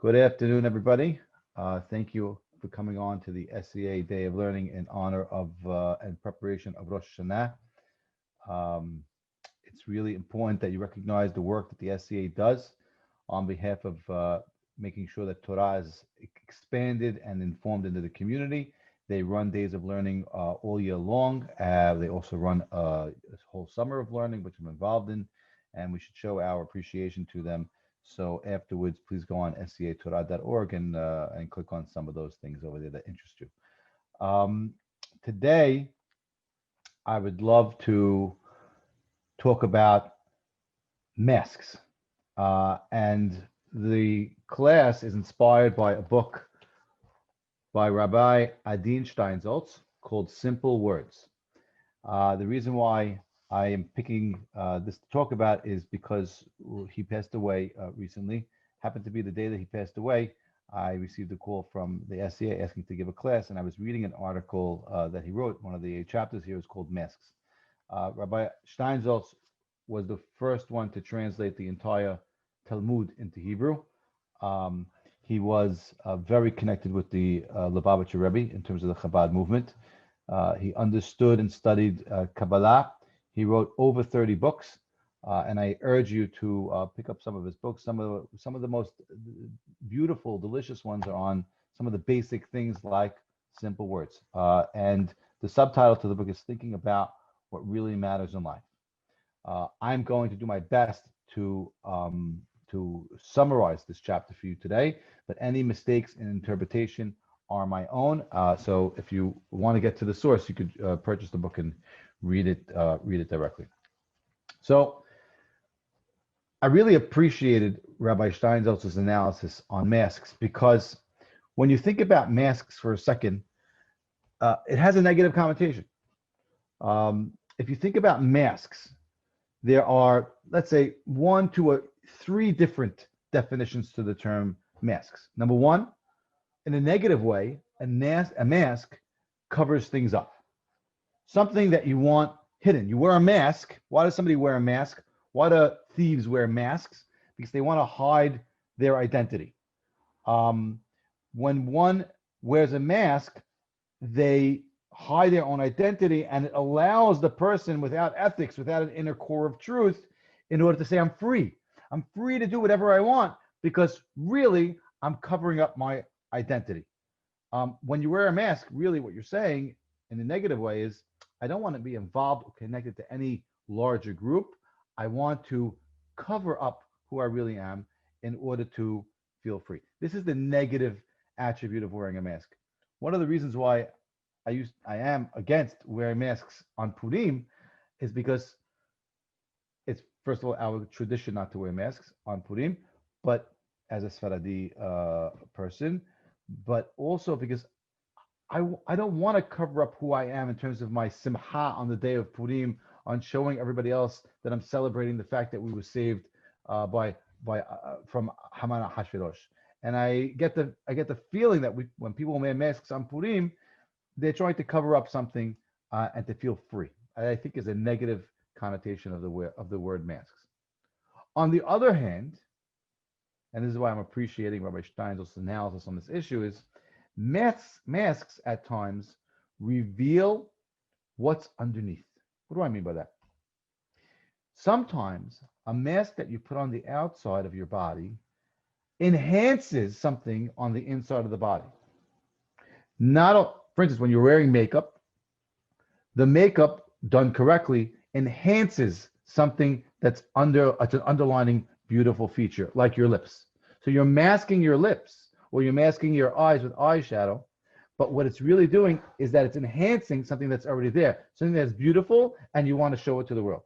Good afternoon, everybody. Thank you for coming on to the SCA Day of Learning in honor of and preparation of Rosh HaShana. Um, it's really important that you recognize the work that the SCA does on behalf of making sure that Torah is expanded and informed into the community. They run days of learning all year long. They also run a whole summer of learning, which I'm involved in, and we should show our appreciation to them. So afterwards, please go on scatorah.org and click on some of those things over there that interest you. Today, I would love to talk about masks. And the class is inspired by a book by Rabbi Adin Steinsaltz called Simple Words. The reason why I am picking this to talk about is because he passed away recently. Happened to be the day that he passed away. I received a call from the SCA asking to give a class, and I was reading an article that he wrote. One of the chapters here is called Masks. Rabbi Steinsaltz was the first one to translate the entire Talmud into Hebrew. He was very connected with the Lubavitcher Rebbe in terms of the Chabad movement. He understood and studied Kabbalah. He wrote over 30 books, and I urge you to pick up some of his books. Some of the most beautiful, delicious ones are on some of the basic things like simple words. And the subtitle to the book is Thinking About What Really Matters in Life. I'm going to do my best to summarize this chapter for you today, but any mistakes in interpretation are my own. So if you want to get to the source, you could purchase the book and read it directly. So I really appreciated Rabbi Steinsaltz's analysis on masks, because when you think about masks for a second, it has a negative connotation. If you think about masks, there are, let's say, 1, 2, or 3 different definitions to the term masks. Number one, in a negative way, a mask covers things up. Something that you want hidden. You wear a mask. Why does somebody wear a mask? Why do thieves wear masks? Because they want to hide their identity. When one wears a mask, they hide their own identity, and it allows the person without ethics, without an inner core of truth, in order to say, I'm free. I'm free to do whatever I want, because really, I'm covering up my identity. When you wear a mask, really what you're saying in the negative way is, I don't want to be involved or connected to any larger group. I want to cover up who I really am in order to feel free. This is the negative attribute of wearing a mask. One of the reasons why I am against wearing masks on Purim is because it's, first of all, our tradition not to wear masks on Purim, but as a Sfaradi person, but also because I don't want to cover up who I am in terms of my simcha on the day of Purim, on showing everybody else that I'm celebrating the fact that we were saved from Haman Hashvirosh. And I get the feeling that when people wear masks on Purim, they're trying to cover up something and to feel free. I think is a negative connotation of the word masks. On the other hand, and this is why I'm appreciating Rabbi Steinsaltz's analysis on this issue, is masks at times reveal what's underneath. What do I mean by that? Sometimes a mask that you put on the outside of your body enhances something on the inside of the body. For instance, when you're wearing makeup, the makeup done correctly enhances something that's an underlining beautiful feature, like your lips. So you're masking your lips, or you're masking your eyes with eyeshadow, but what it's really doing is that it's enhancing something that's already there, something that's beautiful, and you want to show it to the world.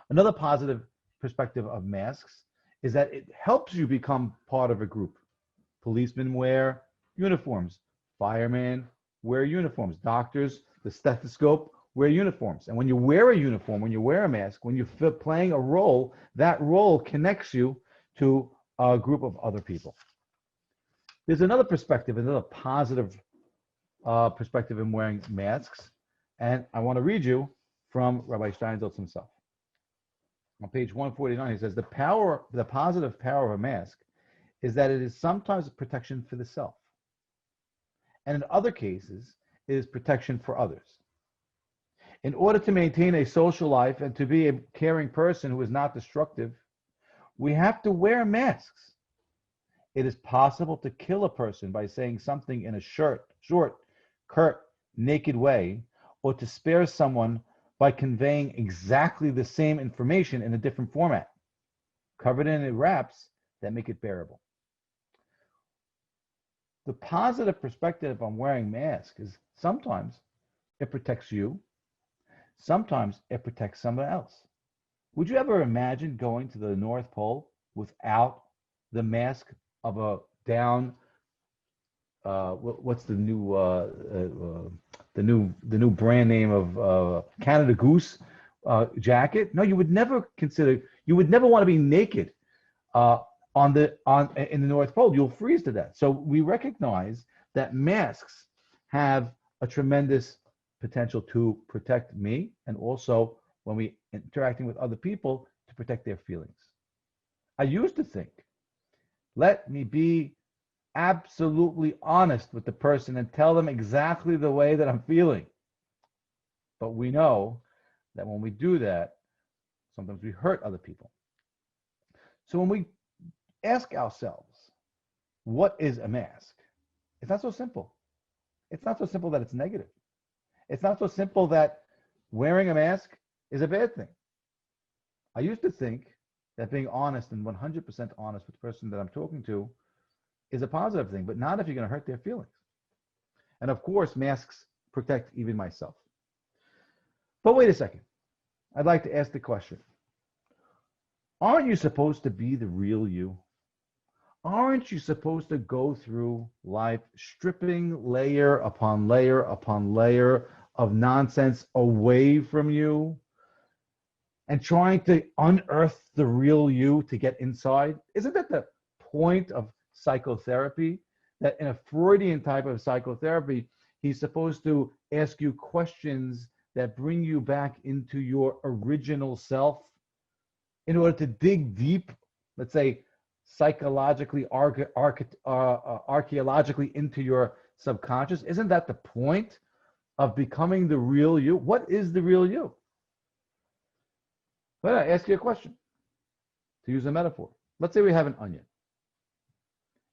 Another positive perspective of masks is that it helps you become part of a group. Policemen wear uniforms, firemen wear uniforms, doctors, the stethoscope, wear uniforms. And when you wear a uniform, when you wear a mask, when you're playing a role, that role connects you to a group of other people. There's another perspective, another positive perspective in wearing masks, and I want to read you from Rabbi Steinsaltz himself. On page 149, he says, the positive power of a mask is that it is sometimes a protection for the self. And in other cases, it is protection for others. In order to maintain a social life and to be a caring person who is not destructive, we have to wear masks. It is possible to kill a person by saying something in a short, curt, naked way, or to spare someone by conveying exactly the same information in a different format, covered in wraps that make it bearable. The positive perspective on wearing masks is sometimes it protects you, sometimes it protects someone else. Would you ever imagine going to the North Pole without the mask of a down? What's the new brand name of Canada Goose jacket? No, you would never consider. You would never want to be naked in the North Pole. You'll freeze to death. So we recognize that masks have a tremendous potential to protect me, and also when we interacting with other people, to protect their feelings. I used to think, let me be absolutely honest with the person and tell them exactly the way that I'm feeling. But we know that when we do that, sometimes we hurt other people. So when we ask ourselves, what is a mask? It's not so simple. It's not so simple that it's negative. It's not so simple that wearing a mask is a bad thing. I used to think that being honest and 100% honest with the person that I'm talking to is a positive thing, but not if you're going to hurt their feelings. And of course, masks protect even myself. But wait a second. I'd like to ask the question. Aren't you supposed to be the real you? Aren't you supposed to go through life stripping layer upon layer upon layer of nonsense away from you and trying to unearth the real you to get inside? Isn't that the point of psychotherapy? That in a Freudian type of psychotherapy, he's supposed to ask you questions that bring you back into your original self in order to dig deep, let's say, psychologically, archaeologically into your subconscious. Isn't that the point of becoming the real you? What is the real you? But I ask you a question, to use a metaphor. Let's say we have an onion,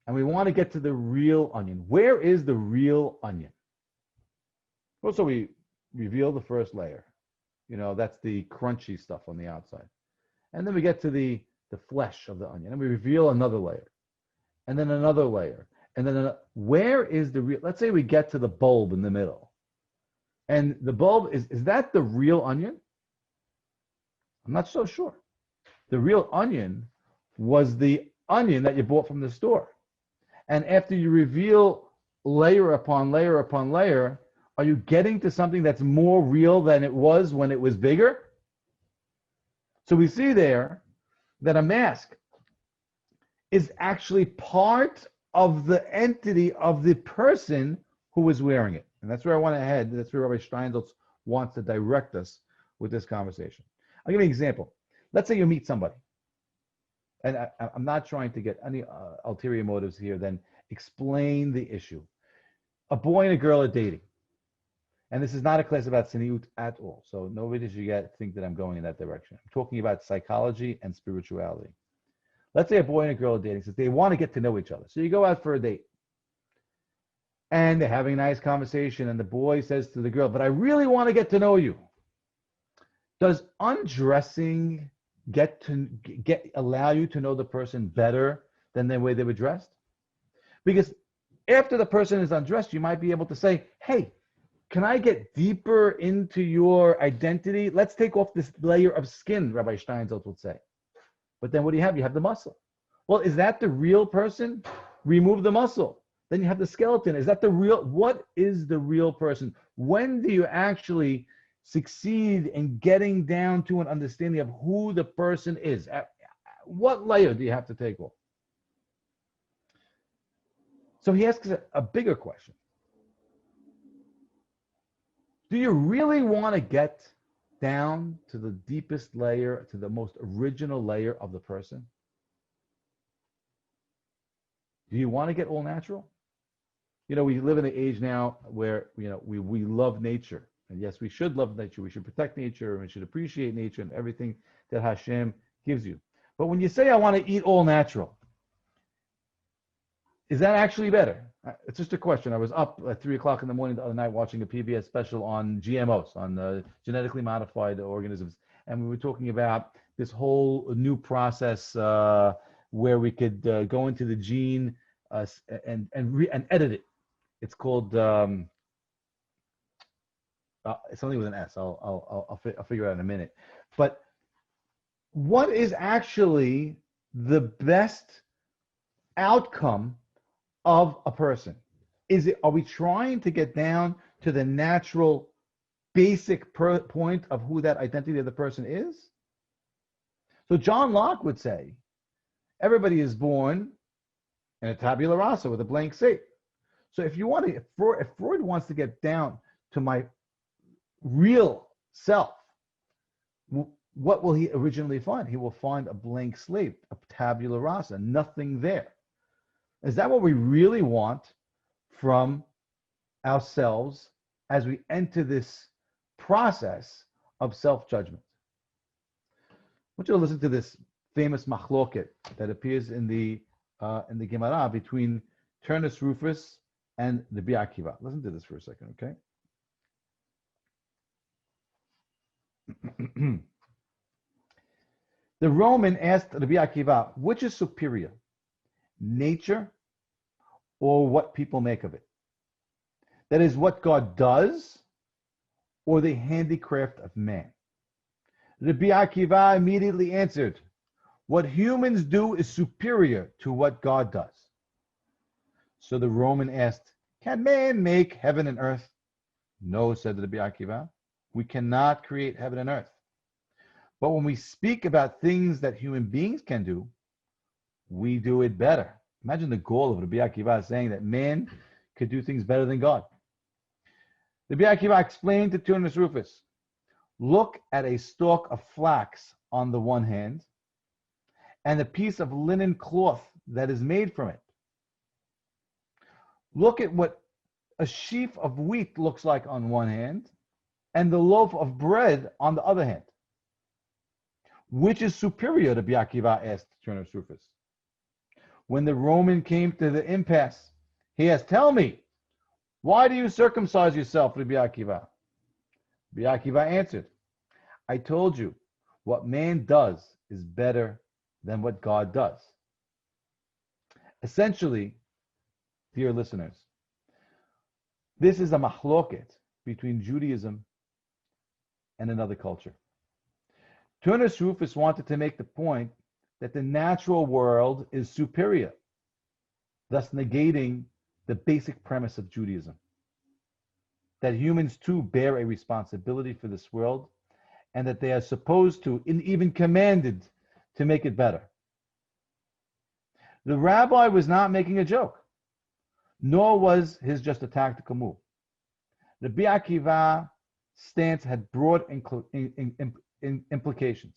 and we want to get to the real onion. Where is the real onion? Well, so we reveal the first layer. You know, that's the crunchy stuff on the outside. And then we get to the flesh of the onion, and we reveal another layer, and then another layer, and then where is the real? Let's say we get to the bulb in the middle, and the bulb is that the real onion? I'm not so sure. The real onion was the onion that you bought from the store, and after you reveal layer upon layer upon layer, are you getting to something that's more real than it was when it was bigger? So we see there that a mask is actually part of the entity of the person who is wearing it. And that's where I want to head. That's where Rabbi Steinsaltz wants to direct us with this conversation. I'll give you an example. Let's say you meet somebody. And I'm not trying to get any ulterior motives here, then explain the issue. A boy and a girl are dating. And this is not a class about tzniut at all. So nobody should think that I'm going in that direction. I'm talking about psychology and spirituality. Let's say a boy and a girl are dating, since they want to get to know each other. So you go out for a date. And they're having a nice conversation, and the boy says to the girl, but I really want to get to know you. Does undressing allow you to know the person better than the way they were dressed? Because after the person is undressed, you might be able to say, hey, can I get deeper into your identity? Let's take off this layer of skin, Rabbi Steinsaltz would say. But then what do you have? You have the muscle. Well, is that the real person? Remove the muscle. Then you have the skeleton. Is that the real? What is the real person? When do you actually succeed in getting down to an understanding of who the person is? What layer do you have to take off? So he asks a bigger question. Do you really want to get down to the deepest layer, to the most original layer of the person? Do you want to get all natural? We live in an age now where, we love nature. And yes, we should love nature. We should protect nature, and we should appreciate nature and everything that Hashem gives you. But when you say, I want to eat all natural, is that actually better? It's just a question. I was up at 3 o'clock in the morning the other night watching a PBS special on GMOs, on genetically modified organisms. And we were talking about this whole new process where we could go into the gene and edit it. It's called something with an S. I'll figure it out in a minute. But what is actually the best outcome of a person? Are we trying to get down to the natural basic point of who that identity of the person is? So John Locke would say, everybody is born in a tabula rasa with a blank slate. So if Freud wants to get down to my real self, what will he originally find? He will find a blank slate, a tabula rasa, nothing there. Is that what we really want from ourselves as we enter this process of self-judgment? I want you to listen to this famous machloket that appears in the Gemara between Turnus Rufus and the Rabbi Akiva. Listen to this for a second, okay? The Roman asked Rabbi Akiva, which is superior, nature or what people make of it? That is, what God does or the handicraft of man? Rabbi Akiva immediately answered, what humans do is superior to what God does. So the Roman asked, can man make heaven and earth? No, said Rabbi Akiva, we cannot create heaven and earth. But when we speak about things that human beings can do, we do it better. Imagine the goal of Rabbi Akiva saying that man could do things better than God. Rabbi Akiva explained to Turnus Rufus, look at a stalk of flax on the one hand and a piece of linen cloth that is made from it. Look at what a sheaf of wheat looks like on one hand and the loaf of bread on the other hand. Which is superior, Rabbi Akiva asked Turnus Rufus. When the Roman came to the impasse, he asked, tell me, why do you circumcise yourself, Rabbi Akiva? Rabbi Akiva answered, I told you, what man does is better than what God does. Essentially, dear listeners, this is a machloket between Judaism and another culture. Turnus Rufus wanted to make the point that the natural world is superior, thus negating the basic premise of Judaism, that humans too bear a responsibility for this world and that they are supposed to, and even commanded, to make it better. The rabbi was not making a joke, nor was his just a tactical move. The Rabbi Akiva's stance had broad implications.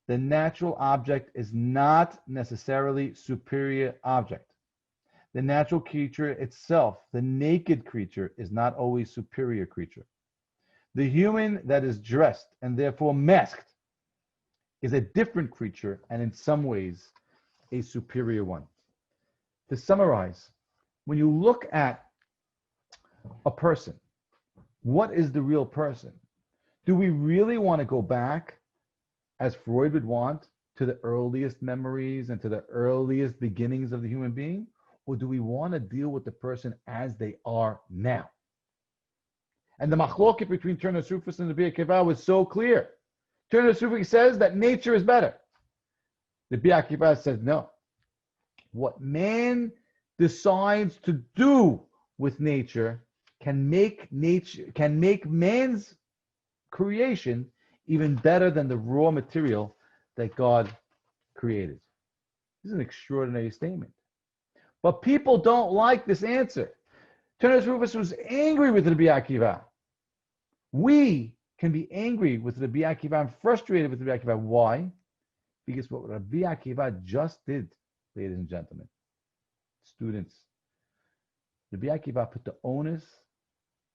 The natural object is not necessarily superior object. The natural creature itself, the naked creature, is not always superior creature. The human that is dressed and therefore masked is a different creature and in some ways a superior one. To summarize, when you look at a person, what is the real person? Do we really want to go back, as Freud would want, to the earliest memories and to the earliest beginnings of the human being? Or do we want to deal with the person as they are now? And the machloket between Turnus Rufus and the Rabbi Akiva was so clear. Turnus Rufus says that nature is better. The Rabbi Akiva says no. What man decides to do with nature can make man's creation even better than the raw material that God created. This is an extraordinary statement. But people don't like this answer. Turnus Rufus was angry with Rabbi Akiva. We can be angry with Rabbi Akiva and frustrated with Rabbi Akiva. Why? Because what Rabbi Akiva just did, ladies and gentlemen, students, Rabbi Akiva put the onus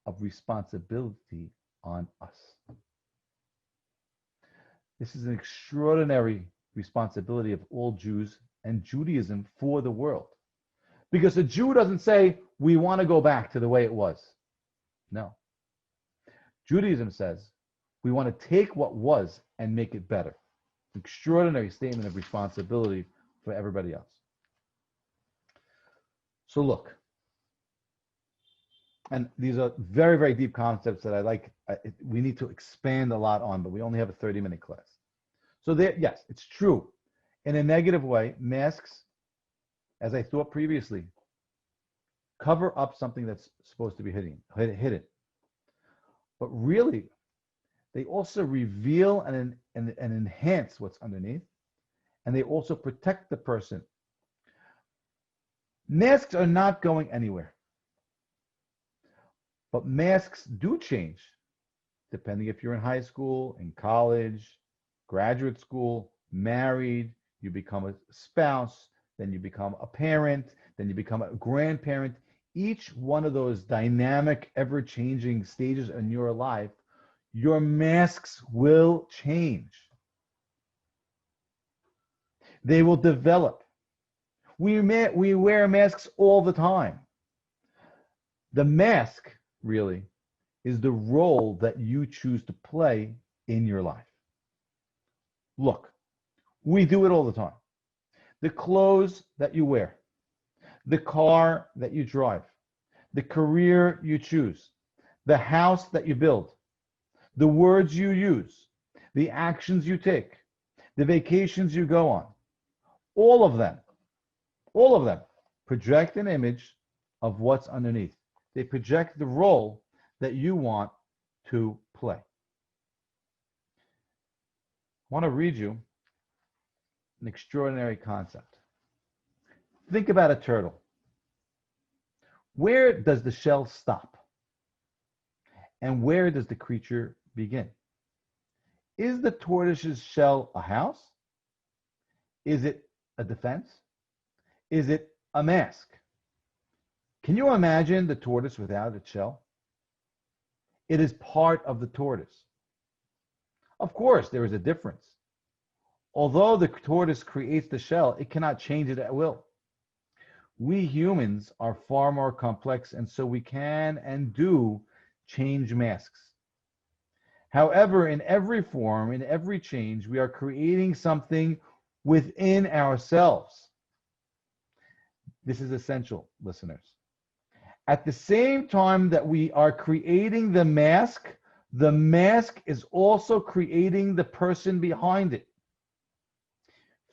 of responsibility on us. This is an extraordinary responsibility of all Jews and Judaism for the world. Because a Jew doesn't say, we want to go back to the way it was. No. Judaism says, we want to take what was and make it better. Extraordinary statement of responsibility for everybody else. So look, and these are very, very deep concepts that we need to expand a lot on, but we only have a 30-minute class. So there, yes, it's true. In a negative way, masks, as I thought previously, cover up something that's supposed to be hidden. But really, they also reveal and enhance what's underneath, and they also protect the person. Masks are not going anywhere. But masks do change, depending if you're in high school, in college, graduate school, married, you become a spouse, then you become a parent, then you become a grandparent. Each one of those dynamic, ever-changing stages in your life, your masks will change. They will develop. We wear masks all the time. The mask, really, is the role that you choose to play in your life. Look, we do it all the time. The clothes that you wear, the car that you drive, the career you choose, the house that you build, the words you use, the actions you take, the vacations you go on, all of them project an image of what's underneath. They project the role that you want to play. I want to read you an extraordinary concept. Think about a turtle. Where does the shell stop? And where does the creature begin? Is the tortoise's shell a house? Is it a defense? Is it a mask? Can you imagine the tortoise without its shell? It is part of the tortoise. Of course, there is a difference. Although the tortoise creates the shell, it cannot change it at will. We humans are far more complex, and so we can and do change masks. However, in every form, in every change, we are creating something within ourselves. This is essential, listeners. At the same time that we are creating the mask is also creating the person behind it.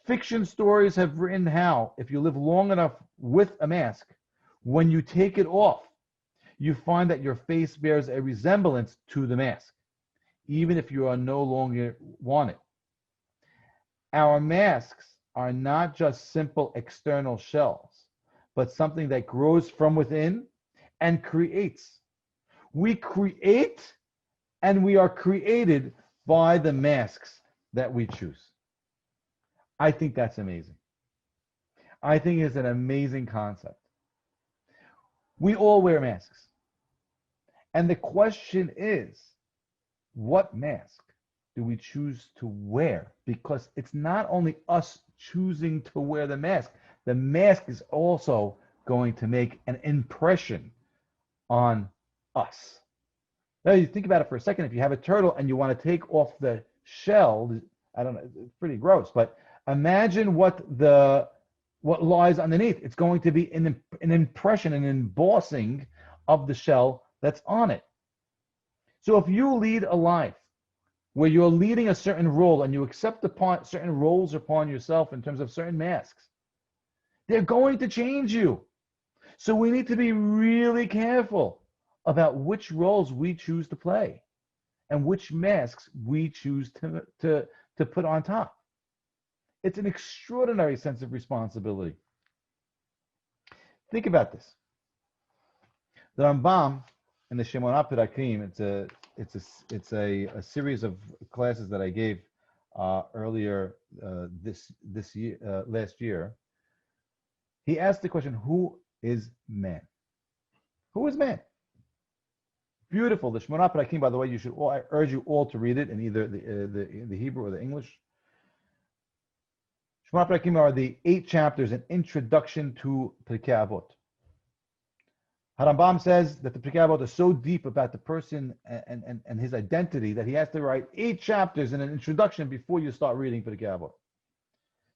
Fiction stories have written how, if you live long enough with a mask, when you take it off, you find that your face bears a resemblance to the mask, even if you are no longer wanted. Our masks are not just simple external shells, but something that grows from within and creates. We create and we are created by the masks that we choose. I think that's amazing. I think it's an amazing concept. We all wear masks. And the question is, what mask do we choose to wear? Because it's not only us choosing to wear the mask is also going to make an impression on us. Now, you think about it for a second. If you have a turtle and you want to take off the shell, I don't know, it's pretty gross, but imagine what lies underneath. It's going to be an impression, an embossing of the shell that's on it. So if you lead a life where you're leading a certain role and you accept certain roles upon yourself in terms of certain masks, they're going to change you. So we need to be really careful about which roles we choose to play and which masks we choose to put on top. It's an extraordinary sense of responsibility. Think about this. The Rambam in the Shemona Perakim, it's a series of classes that I gave earlier last year. He asked the question, who is man? Who is man? Beautiful. The Shmona Parakim, by the way, I urge you all to read it in either the Hebrew or the English. Shmona Parakim are the 8 chapters, an introduction to Pirkei Avot. Harambam says that the Pirkei Avot is so deep about the person and his identity that he has to write 8 chapters in an introduction before you start reading Pirkei Avot.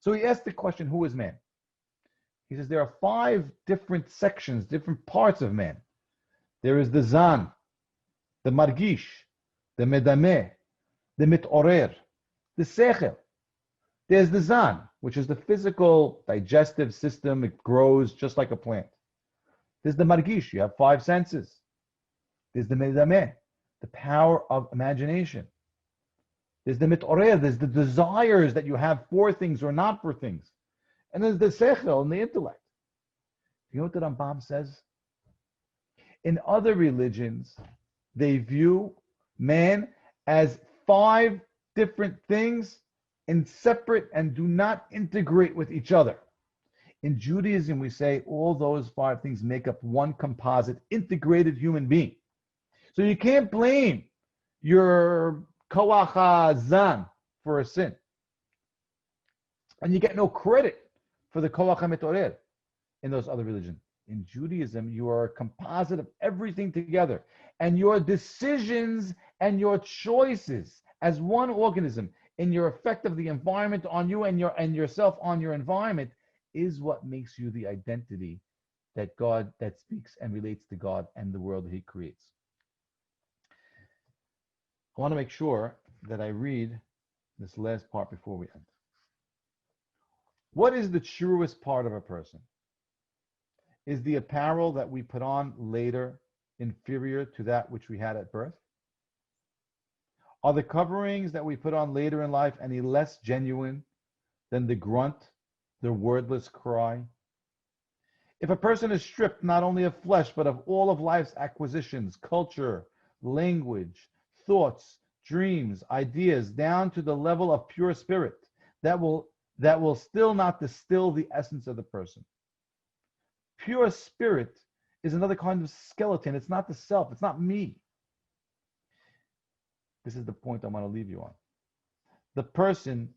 So he asked the question, who is man? He says there are 5 different sections, different parts of man. There is the Zan, the Margish, the Medameh, the Mitorer, the Sechel. There's the Zan, which is the physical digestive system. It grows just like a plant. There's the Margish. You have 5 senses. There's the Medameh, the power of imagination. There's the Mitorer. There's the desires that you have for things or not for things. And there's the Sechel and the intellect. You know what the Rambam says? In other religions, they view man as 5 different things and separate and do not integrate with each other. In Judaism, we say all those 5 things make up one composite, integrated human being. So you can't blame your koach hazan for a sin. And you get no credit for the koach hamitorer in those other religions. In Judaism, you are a composite of everything together. And your decisions and your choices as one organism in your effect of the environment on you and yourself on your environment is what makes you the identity that speaks and relates to God and the world that he creates. I want to make sure that I read this last part before we end. What is the truest part of a person? Is the apparel that we put on later inferior to that which we had at birth? Are the coverings that we put on later in life any less genuine than the grunt, the wordless cry? If a person is stripped not only of flesh, but of all of life's acquisitions, culture, language, thoughts, dreams, ideas, down to the level of pure spirit, that will still not distill the essence of the person. Pure spirit is another kind of skeleton. It's not the self. It's not me. This is the point I want to leave you on. The person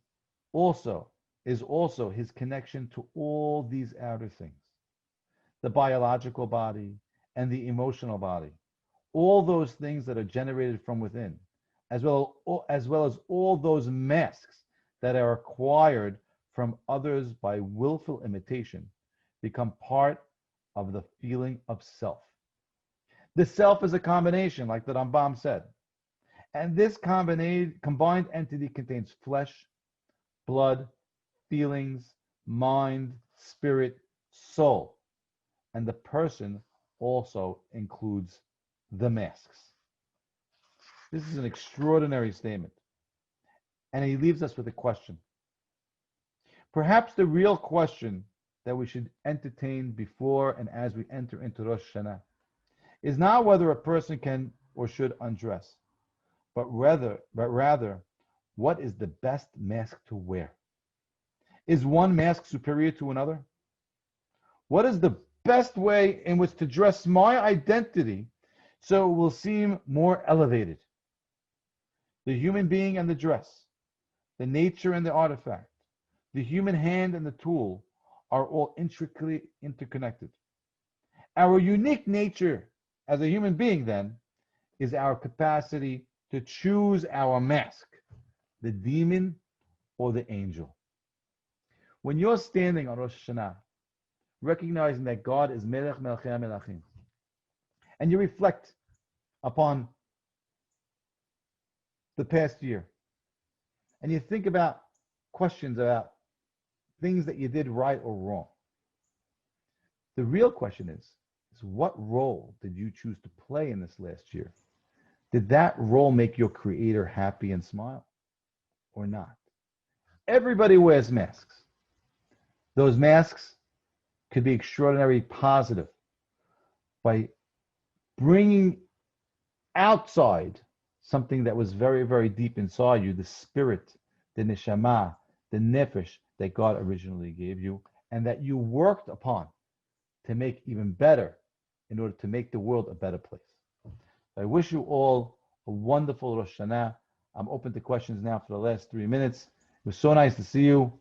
is also his connection to all these outer things. The biological body and the emotional body. All those things that are generated from within, as well as all those masks that are acquired from others by willful imitation, become part of the feeling of self. The self is a combination, like the Rambam said. And this combined entity contains flesh, blood, feelings, mind, spirit, soul. And the person also includes the masks. This is an extraordinary statement. And he leaves us with a question. Perhaps the real question that we should entertain before and as we enter into Rosh HaShana is not whether a person can or should undress, but rather, what is the best mask to wear? Is one mask superior to another? What is the best way in which to dress my identity so it will seem more elevated? The human being and the dress, the nature and the artifact, the human hand and the tool are all intricately interconnected. Our unique nature as a human being, then, is our capacity to choose our mask, the demon or the angel. When you're standing on Rosh Hashanah, recognizing that God is Melech Melchei Melachim, and you reflect upon the past year, and you think about questions about things that you did right or wrong, the real question is what role did you choose to play in this last year? Did that role make your Creator happy and smile or not? Everybody wears masks. Those masks could be extraordinarily positive by bringing outside something that was very, very deep inside you, the spirit, the neshama, the nefesh that God originally gave you, and that you worked upon to make even better in order to make the world a better place. I wish you all a wonderful Rosh Hashanah. I'm open to questions now for the last 3 minutes. It was so nice to see you.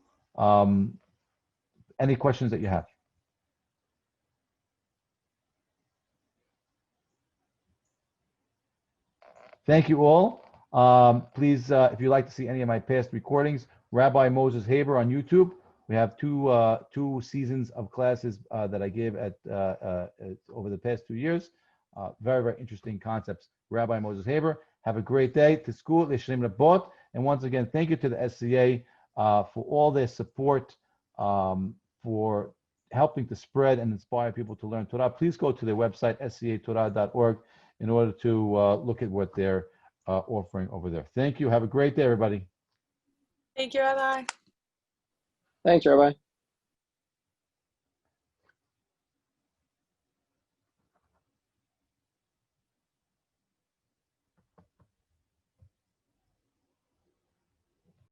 Any questions that you have? Thank you all. Please, if you'd like to see any of my past recordings, Rabbi Moses Haber on YouTube. We have two seasons of classes that I gave at over the past 2 years. Very, very interesting concepts. Rabbi Moses Haber. Have a great day. To school, and once again, thank you to the SCA for all their support, for helping to spread and inspire people to learn Torah. Please go to their website, scatorah.org, in order to look at what they're offering over there. Thank you. Have a great day, everybody. Thank you, Rabbi. Thanks, Rabbi.